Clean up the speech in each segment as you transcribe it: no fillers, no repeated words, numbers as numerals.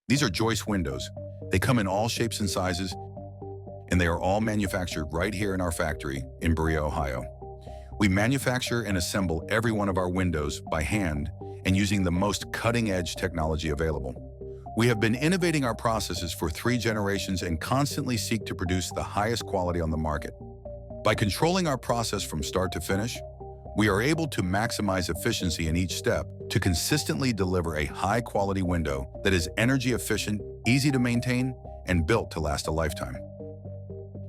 These are Joyce Windows. They come in all shapes and sizes, and they are all manufactured right here in our factory in Berea, Ohio. We manufacture and assemble every one of our windows by hand and using the most cutting-edge technology available. We have been innovating our processes for 3 generations and constantly seek to produce the highest quality on the market. By controlling our process from start to finish, we are able to maximize efficiency in each step to consistently deliver a high-quality window that is energy efficient, easy to maintain, and built to last a lifetime.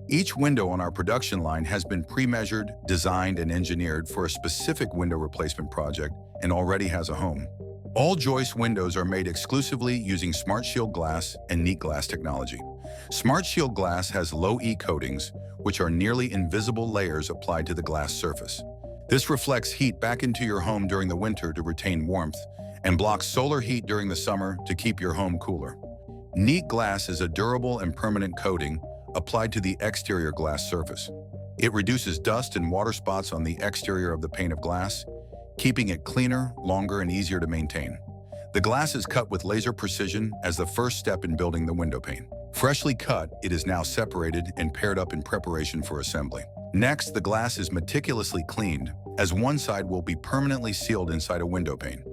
Each window on our production line has been pre-measured, designed, and engineered for a specific window replacement project and already has a home. All Joyce windows are made exclusively using Smart Shield glass and Neat Glass technology. Smart Shield glass has low E coatings, which are nearly invisible layers applied to the glass surface. This reflects heat back into your home during the winter to retain warmth and blocks solar heat during the summer to keep your home cooler. Neat Glass is a durable and permanent coating applied to the exterior glass surface. It reduces dust and water spots on the exterior of the pane of glass, keeping it cleaner, longer, and easier to maintain. The glass is cut with laser precision as the first step in building the window pane. Freshly cut, it is now separated and paired up in preparation for assembly. Next, the glass is meticulously cleaned, as one side will be permanently sealed inside a window pane.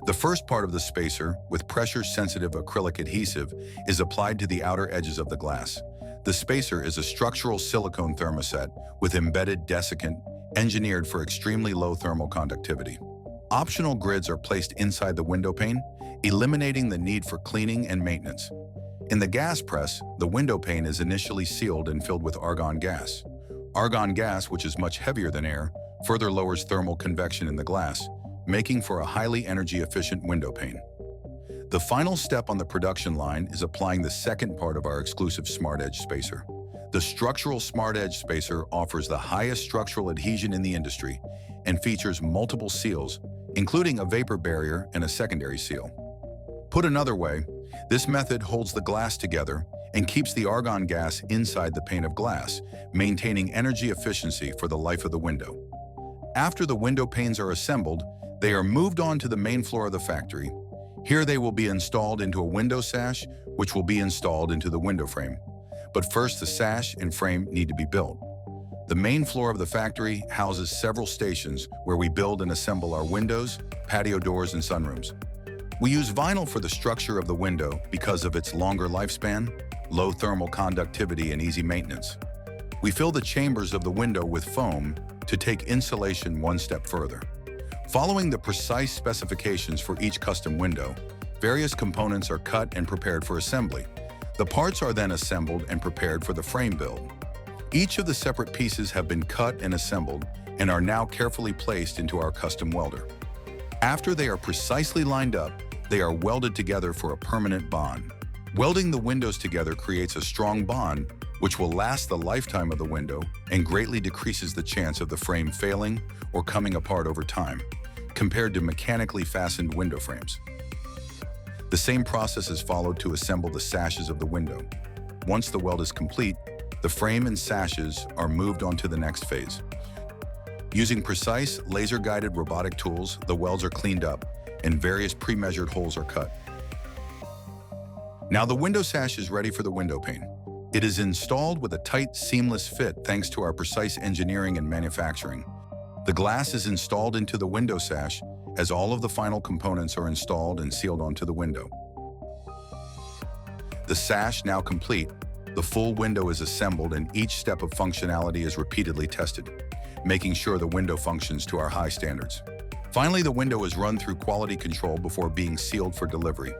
The first part of the spacer, with pressure-sensitive acrylic adhesive, is applied to the outer edges of the glass. The spacer is a structural silicone thermoset with embedded desiccant, engineered for extremely low thermal conductivity. Optional grids are placed inside the window pane, eliminating the need for cleaning and maintenance. In the gas press, the window pane is initially sealed and filled with argon gas. Argon gas, which is much heavier than air, further lowers thermal convection in the glass, making for a highly energy-efficient window pane. The final step on the production line is applying the second part of our exclusive Smart Edge spacer. The structural Smart Edge spacer offers the highest structural adhesion in the industry and features multiple seals, including a vapor barrier and a secondary seal. Put another way, this method holds the glass together and keeps the argon gas inside the pane of glass, maintaining energy efficiency for the life of the window. After the window panes are assembled, they are moved on to the main floor of the factory. Here they will be installed into a window sash, which will be installed into the window frame. But first, the sash and frame need to be built. The main floor of the factory houses several stations where we build and assemble our windows, patio doors, and sunrooms. We use vinyl for the structure of the window because of its longer lifespan, low thermal conductivity, and easy maintenance. We fill the chambers of the window with foam to take insulation one step further. Following the precise specifications for each custom window, various components are cut and prepared for assembly. The parts are then assembled and prepared for the frame build. Each of the separate pieces have been cut and assembled and are now carefully placed into our custom welder. After they are precisely lined up, they are welded together for a permanent bond. Welding the windows together creates a strong bond which will last the lifetime of the window and greatly decreases the chance of the frame failing or coming apart over time, compared to mechanically fastened window frames. The same process is followed to assemble the sashes of the window. Once the weld is complete, the frame and sashes are moved on to the next phase. Using precise, laser-guided robotic tools, the welds are cleaned up and various pre-measured holes are cut. Now the window sash is ready for the window pane. It is installed with a tight, seamless fit thanks to our precise engineering and manufacturing. The glass is installed into the window sash as all of the final components are installed and sealed onto the window. The sash now complete, the full window is assembled and each step of functionality is repeatedly tested, making sure the window functions to our high standards. Finally, the window is run through quality control before being sealed for delivery.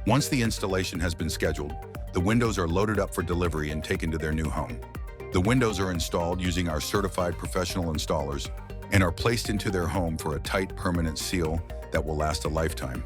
Once the installation has been scheduled, the windows are loaded up for delivery and taken to their new home. The windows are installed using our certified professional installers and are placed into their home for a tight, permanent seal that will last a lifetime.